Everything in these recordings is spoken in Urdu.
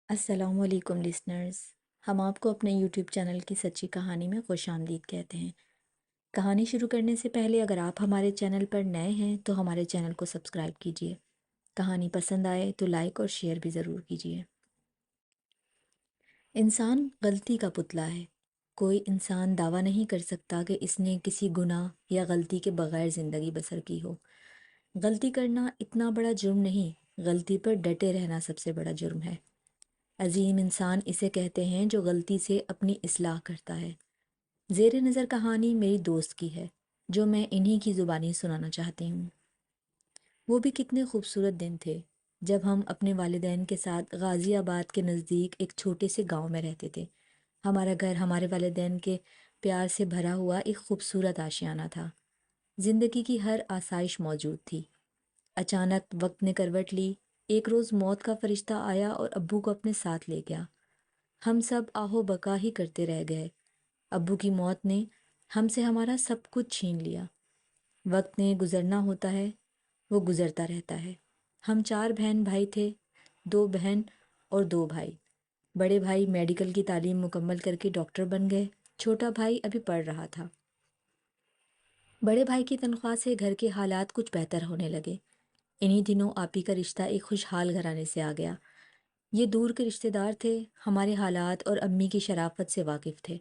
السلام علیکم لسنرز، ہم آپ کو اپنے یوٹیوب چینل کی سچی کہانی میں خوش آمدید کہتے ہیں۔ کہانی شروع کرنے سے پہلے اگر آپ ہمارے چینل پر نئے ہیں تو ہمارے چینل کو سبسکرائب کیجیے۔ کہانی پسند آئے تو لائک اور شیئر بھی ضرور کیجیے۔ انسان غلطی کا پتلا ہے۔ کوئی انسان دعویٰ نہیں کر سکتا کہ اس نے کسی گناہ یا غلطی کے بغیر زندگی بسر کی ہو۔ غلطی کرنا اتنا بڑا جرم نہیں، غلطی پر ڈٹے رہنا سب سے بڑا جرم ہے۔ عظیم انسان اسے کہتے ہیں جو غلطی سے اپنی اصلاح کرتا ہے۔ زیر نظر کہانی میری دوست کی ہے جو میں انہی کی زبانی سنانا چاہتی ہوں۔ وہ بھی کتنے خوبصورت دن تھے جب ہم اپنے والدین کے ساتھ غازی آباد کے نزدیک ایک چھوٹے سے گاؤں میں رہتے تھے۔ ہمارا گھر ہمارے والدین کے پیار سے بھرا ہوا ایک خوبصورت آشیانہ تھا۔ زندگی کی ہر آسائش موجود تھی۔ اچانک وقت نے کروٹ لی۔ ایک روز موت کا فرشتہ آیا اور ابو کو اپنے ساتھ لے گیا۔ ہم سب آہو بکا ہی کرتے رہ گئے۔ ابو کی موت نے ہم سے ہمارا سب کچھ چھین لیا۔ وقت نے گزرنا ہوتا ہے، وہ گزرتا رہتا ہے۔ ہم 4 بہن بھائی تھے، 2 بہن اور 2 بھائی۔ بڑے بھائی میڈیکل کی تعلیم مکمل کر کے ڈاکٹر بن گئے، چھوٹا بھائی ابھی پڑھ رہا تھا۔ بڑے بھائی کی تنخواہ سے گھر کے حالات کچھ بہتر ہونے لگے۔ انہی دنوں آپی کا رشتہ ایک خوشحال گھرانے سے آ گیا۔ یہ دور کے رشتہ دار تھے، ہمارے حالات اور امی کی شرافت سے واقف تھے۔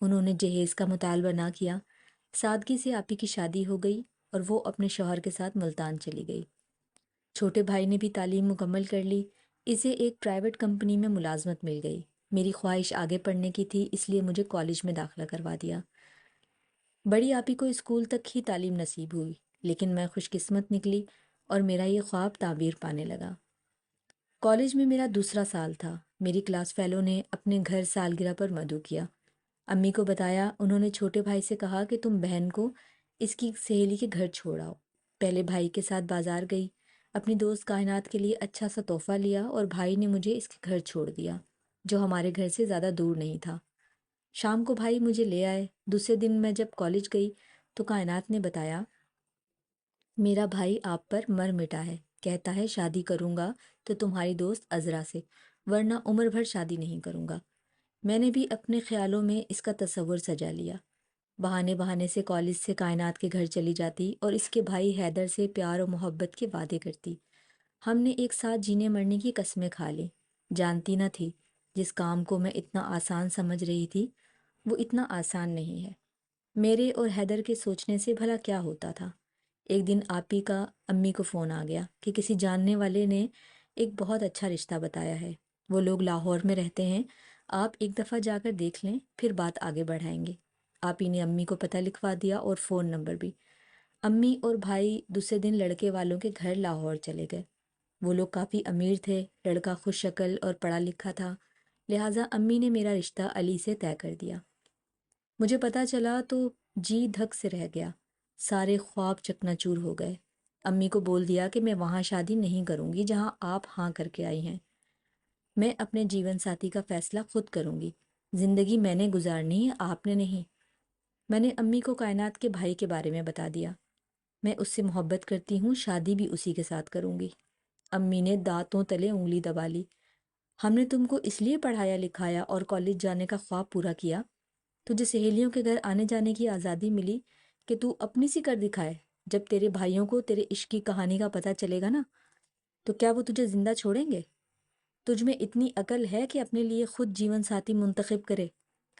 انہوں نے جہیز کا مطالبہ نہ کیا۔ سادگی سے آپی کی شادی ہو گئی اور وہ اپنے شوہر کے ساتھ ملتان چلی گئی۔ چھوٹے بھائی نے بھی تعلیم مکمل کر لی، اسے ایک پرائیویٹ کمپنی میں ملازمت مل گئی۔ میری خواہش آگے پڑھنے کی تھی، اس لیے مجھے کالج میں داخلہ کروا دیا۔ بڑی آپی کو اسکول تک ہی تعلیم نصیب ہوئی، لیکن میں خوش قسمت نکلی اور میرا یہ خواب تعبیر پانے لگا۔ کالج میں میرا دوسرا سال تھا۔ میری کلاس فیلو نے اپنے گھر سالگرہ پر مدعو کیا۔ امی کو بتایا، انہوں نے چھوٹے بھائی سے کہا کہ تم بہن کو اس کی سہیلی کے گھر چھوڑ آؤ۔ پہلے بھائی کے ساتھ بازار گئی، اپنی دوست کائنات کے لیے اچھا سا تحفہ لیا اور بھائی نے مجھے اس کے گھر چھوڑ دیا جو ہمارے گھر سے زیادہ دور نہیں تھا۔ شام کو بھائی مجھے لے آئے۔ دوسرے دن میں جب کالج گئی تو کائنات نے بتایا، میرا بھائی آپ پر مر مٹا ہے، کہتا ہے شادی کروں گا تو تمہاری دوست عذرا سے، ورنہ عمر بھر شادی نہیں کروں گا۔ میں نے بھی اپنے خیالوں میں اس کا تصور سجا لیا۔ بہانے بہانے سے کالج سے کائنات کے گھر چلی جاتی اور اس کے بھائی حیدر سے پیار و محبت کے وعدے کرتی۔ ہم نے ایک ساتھ جینے مرنے کی قسمیں کھا لی۔ جانتی نہ تھی جس کام کو میں اتنا آسان سمجھ رہی تھی وہ اتنا آسان نہیں ہے۔ میرے اور حیدر کے سوچنے سے بھلا کیا ہوتا تھا۔ ایک دن آپی کا امی کو فون آ گیا کہ کسی جاننے والے نے ایک بہت اچھا رشتہ بتایا ہے۔ وہ لوگ لاہور میں رہتے ہیں، آپ ایک دفعہ جا کر دیکھ لیں، پھر بات آگے بڑھائیں گے۔ آپی نے امی کو پتہ لکھوا دیا اور فون نمبر بھی۔ امی اور بھائی دوسرے دن لڑکے والوں کے گھر لاہور چلے گئے۔ وہ لوگ کافی امیر تھے، لڑکا خوش شکل اور پڑھا لکھا تھا، لہٰذا امی نے میرا رشتہ علی سے طے کر دیا۔ مجھے پتہ چلا تو جی دھک سے رہ گیا، سارے خواب چکنا چور ہو گئے۔ امی کو بول دیا کہ میں وہاں شادی نہیں کروں گی جہاں آپ ہاں کر کے آئی ہیں۔ میں اپنے جیون ساتھی کا فیصلہ خود کروں گی، زندگی میں نے گزارنی ہے، آپ نے نہیں۔ میں نے امی کو کائنات کے بھائی کے بارے میں بتا دیا۔ میں اس سے محبت کرتی ہوں، شادی بھی اسی کے ساتھ کروں گی۔ امی نے دانتوں تلے انگلی دبا لی۔ ہم نے تم کو اس لیے پڑھایا لکھایا اور کالج جانے کا خواب پورا کیا، تجھے سہیلیوں کے گھر آنے جانے کی آزادی ملی کہ تو اپنی سی کر دکھائے۔ جب تیرے بھائیوں کو تیرے عشق کی کہانی کا پتہ چلے گا نا تو کیا وہ تجھے زندہ چھوڑیں گے؟ تجھ میں اتنی عقل ہے کہ اپنے لیے خود جیون ساتھی منتخب کرے؟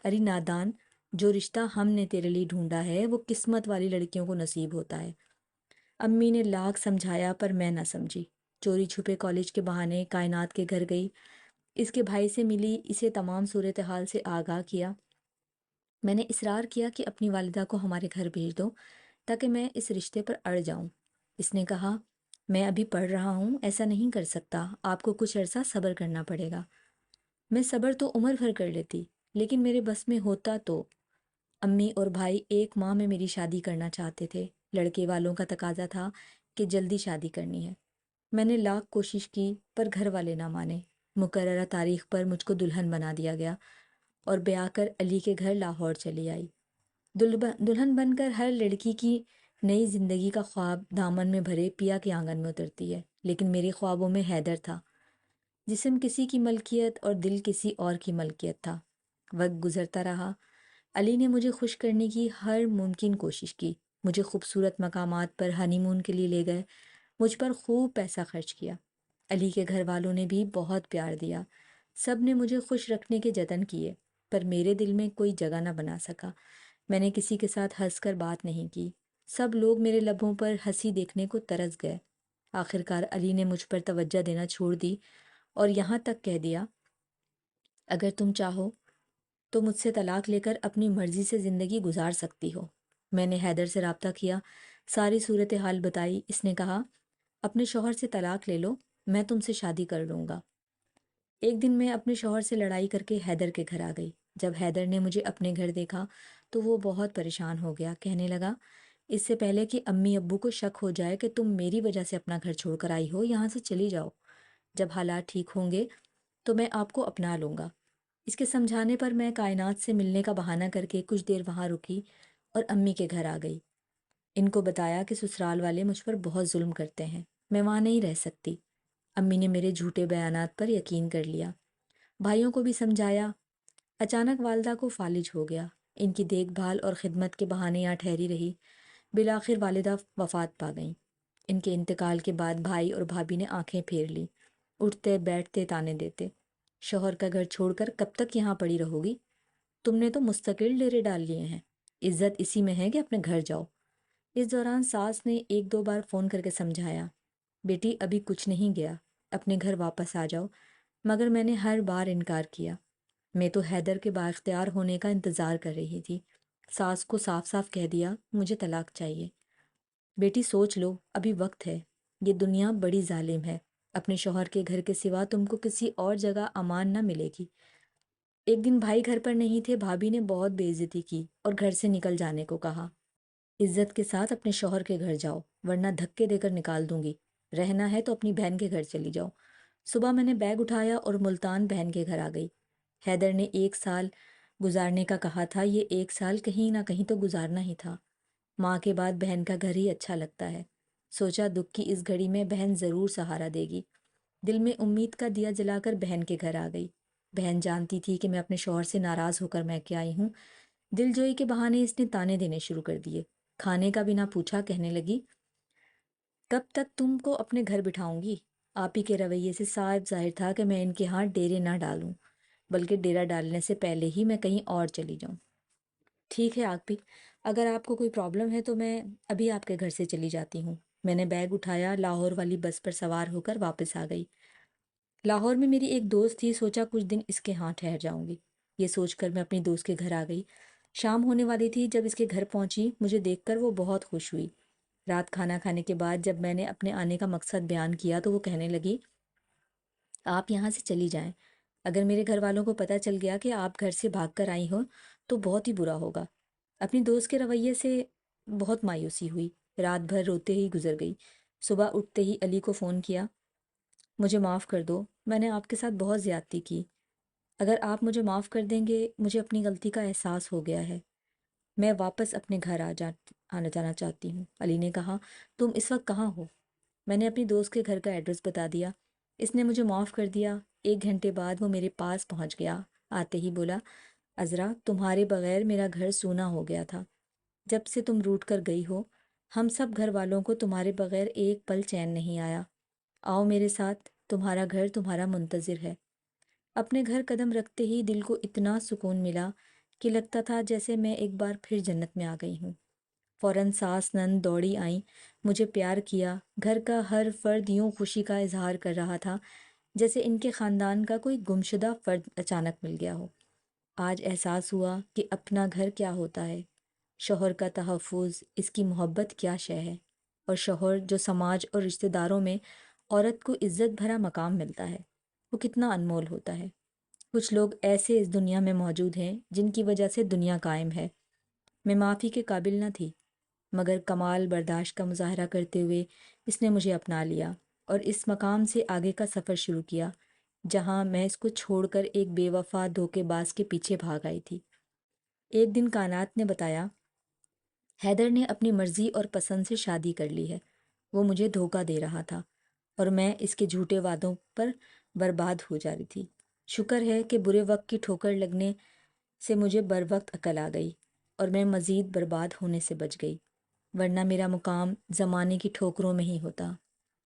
ارے نادان، جو رشتہ ہم نے تیرے لیے ڈھونڈا ہے وہ قسمت والی لڑکیوں کو نصیب ہوتا ہے۔ امی نے لاکھ سمجھایا پر میں نہ سمجھی۔ چوری چھپے کالج کے بہانے کائنات کے گھر گئی، اس کے بھائی سے ملی، اسے تمام صورتحال سے آگاہ کیا۔ میں نے اصرار کیا کہ اپنی والدہ کو ہمارے گھر بھیج دو تاکہ میں اس رشتے پر اڑ جاؤں۔ اس نے کہا، میں ابھی پڑھ رہا ہوں، ایسا نہیں کر سکتا، آپ کو کچھ عرصہ صبر کرنا پڑے گا۔ میں صبر تو عمر بھر کر لیتی، لیکن میرے بس میں ہوتا تو۔ امی اور بھائی 1 ماہ میں میری شادی کرنا چاہتے تھے، لڑکے والوں کا تقاضا تھا کہ جلدی شادی کرنی ہے۔ میں نے لاکھ کوشش کی پر گھر والے نہ مانے۔ مقررہ تاریخ پر مجھ کو دلہن بنا دیا گیا اور بیاہ کر علی کے گھر لاہور چلی آئی۔ دلہن بن کر ہر لڑکی کی نئی زندگی کا خواب دامن میں بھرے پیا کے آنگن میں اترتی ہے، لیکن میرے خوابوں میں حیدر تھا۔ جسم کسی کی ملکیت اور دل کسی اور کی ملکیت تھا۔ وقت گزرتا رہا، علی نے مجھے خوش کرنے کی ہر ممکن کوشش کی، مجھے خوبصورت مقامات پر ہنی مون کے لیے لے گئے، مجھ پر خوب پیسہ خرچ کیا۔ علی کے گھر والوں نے بھی بہت پیار دیا، سب نے مجھے خوش رکھنے کے جتن کیے، پر میرے دل میں کوئی جگہ نہ بنا سکا۔ میں نے کسی کے ساتھ ہنس کر بات نہیں کی، سب لوگ میرے لبوں پر ہنسی دیکھنے کو ترس گئے۔ آخرکار علی نے مجھ پر توجہ دینا چھوڑ دی اور یہاں تک کہہ دیا، اگر تم چاہو تو مجھ سے طلاق لے کر اپنی مرضی سے زندگی گزار سکتی ہو۔ میں نے حیدر سے رابطہ کیا، ساری صورتحال بتائی۔ اس نے کہا، اپنے شوہر سے طلاق لے لو، میں تم سے شادی کر لوں گا۔ ایک دن میں اپنے شوہر سے لڑائی کر کے حیدر کے گھر آ گئی۔ جب حیدر نے مجھے اپنے گھر دیکھا تو وہ بہت پریشان ہو گیا، کہنے لگا، اس سے پہلے کہ امی ابو کو شک ہو جائے کہ تم میری وجہ سے اپنا گھر چھوڑ کر آئی ہو، یہاں سے چلی جاؤ، جب حالات ٹھیک ہوں گے تو میں آپ کو اپنا لوں گا۔ اس کے سمجھانے پر میں کائنات سے ملنے کا بہانہ کر کے کچھ دیر وہاں رکی اور امی کے گھر آ گئی۔ ان کو بتایا کہ سسرال والے مجھ پر بہت ظلم کرتے ہیں، میں وہاں نہیں رہ سکتی۔ امی نے میرے جھوٹے بیانات پر یقین کر لیا۔ بھائیوں کو بھی سمجھایا۔ اچانک والدہ کو فالج ہو گیا، ان کی دیکھ بھال اور خدمت کے بہانے یہاں ٹھہری رہی۔ بالآخر والدہ وفات پا گئیں۔ ان کے انتقال کے بعد بھائی اور بھابھی نے آنکھیں پھیر لی، اٹھتے بیٹھتے تانے دیتے، شوہر کا گھر چھوڑ کر کب تک یہاں پڑی رہو گی؟ تم نے تو مستقل ڈیرے ڈال لیے ہیں، عزت اسی میں ہے کہ اپنے گھر جاؤ۔ اس دوران ساس نے ایک دو بار فون کر کے سمجھایا، بیٹی ابھی کچھ نہیں گیا، اپنے گھر واپس آ جاؤ، مگر میں نے ہر بار انکار کیا۔ میں تو حیدر کے بااختیار ہونے کا انتظار کر رہی تھی۔ ساس کو صاف صاف کہہ دیا، مجھے طلاق چاہیے۔ بیٹی سوچ لو، ابھی وقت ہے، یہ دنیا بڑی ظالم ہے، اپنے شوہر کے گھر کے سوا تم کو کسی اور جگہ امان نہ ملے گی۔ ایک دن بھائی گھر پر نہیں تھے، بھابھی نے بہت بے عزتی کی اور گھر سے نکل جانے کو کہا۔ عزت کے ساتھ اپنے شوہر کے گھر جاؤ، ورنہ دھکے دے کر نکال دوں گی، رہنا ہے تو اپنی بہن کے گھر چلی جاؤ۔ صبح میں نے بیگ اٹھایا اور ملتان بہن کے گھر آ گئی۔ حیدر نے 1 سال گزارنے کا کہا تھا، یہ 1 سال کہیں نہ کہیں تو گزارنا ہی تھا۔ ماں کے بعد بہن کا گھر ہی اچھا لگتا ہے۔ سوچا دکھ کی اس گھڑی میں بہن ضرور سہارا دے گی۔ دل میں امید کا دیا جلا کر بہن کے گھر آ گئی۔ بہن جانتی تھی کہ میں اپنے شوہر سے ناراض ہو کر میں کے آئی ہوں۔ دل جوئی کے بہانے اس نے تانے دینے شروع کر دیے۔ کھانے کا بھی نہ پوچھا، کہنے لگی، کب تک تم کو اپنے گھر بٹھاؤں گی؟ آپ ہی کے رویے سے صاحب ظاہر تھا کہ میں ان کے ہاں ڈیرے نہ ڈالوں، بلکہ ڈیرا ڈالنے سے پہلے ہی میں کہیں اور چلی جاؤں۔ ٹھیک ہے آپ بھی، اگر آپ کو کوئی پرابلم ہے تو میں ابھی آپ کے گھر سے چلی جاتی ہوں۔ میں نے بیگ اٹھایا، لاہور والی بس پر سوار ہو کر واپس آ گئی۔ لاہور میں میری ایک دوست تھی، سوچا کچھ دن اس کے ہاں ٹھہر جاؤں گی۔ یہ سوچ کر میں اپنی دوست کے گھر آ گئی۔ شام ہونے والی تھی جب اس کے گھر پہنچی، مجھے دیکھ کر وہ بہت خوش ہوئی۔ رات کھانا کھانے کے بعد جب میں نے اپنے آنے کا مقصد بیان کیا تو وہ کہنے لگی، آپ یہاں سے چلی جائیں، اگر میرے گھر والوں کو پتہ چل گیا کہ آپ گھر سے بھاگ کر آئی ہو تو بہت ہی برا ہوگا۔ اپنی دوست کے رویے سے بہت مایوسی ہوئی، رات بھر روتے ہی گزر گئی۔ صبح اٹھتے ہی علی کو فون کیا، مجھے معاف کر دو، میں نے آپ کے ساتھ بہت زیادتی کی، اگر آپ مجھے معاف کر دیں گے، مجھے اپنی غلطی کا احساس ہو گیا ہے، میں واپس اپنے گھر آنا جانا چاہتی ہوں۔ علی نے کہا، تم اس وقت کہاں ہو؟ میں نے اپنی دوست کے گھر کا ایڈریس بتا دیا۔ اس نے مجھے معاف کر دیا۔ 1 گھنٹے بعد وہ میرے پاس پہنچ گیا۔ آتے ہی بولا، عذرا، تمہارے بغیر میرا گھر سونا ہو گیا تھا، جب سے تم روٹ کر گئی ہو ہم سب گھر والوں کو تمہارے بغیر ایک پل چین نہیں آیا، آؤ میرے ساتھ، تمہارا گھر تمہارا منتظر ہے۔ اپنے گھر قدم رکھتے ہی دل کو اتنا سکون ملا کہ لگتا تھا جیسے میں ایک بار پھر جنت میں آ گئی ہوں۔ فوراً ساس نند دوڑی آئیں، مجھے پیار کیا۔ گھر کا ہر فرد یوں خوشی کا اظہار کر رہا تھا جیسے ان کے خاندان کا کوئی گمشدہ فرد اچانک مل گیا ہو۔ آج احساس ہوا کہ اپنا گھر کیا ہوتا ہے، شوہر کا تحفظ، اس کی محبت کیا شے ہے، اور شوہر جو سماج اور رشتہ داروں میں عورت کو عزت بھرا مقام ملتا ہے، وہ کتنا انمول ہوتا ہے۔ کچھ لوگ ایسے اس دنیا میں موجود ہیں جن کی وجہ سے دنیا قائم ہے۔ میں معافی کے قابل نہ تھی، مگر کمال برداشت کا مظاہرہ کرتے ہوئے اس نے مجھے اپنا لیا اور اس مقام سے آگے کا سفر شروع کیا جہاں میں اس کو چھوڑ کر ایک بے وفا دھوکے باز کے پیچھے بھاگ آئی تھی۔ ایک دن کائنات نے بتایا، حیدر نے اپنی مرضی اور پسند سے شادی کر لی ہے، وہ مجھے دھوکہ دے رہا تھا اور میں اس کے جھوٹے وعدوں پر برباد ہو جا رہی تھی۔ شکر ہے کہ برے وقت کی ٹھوکر لگنے سے مجھے بر وقت عقل آ گئی اور میں مزید برباد ہونے سے بچ گئی، ورنہ میرا مقام زمانے کی ٹھوکروں میں ہی ہوتا۔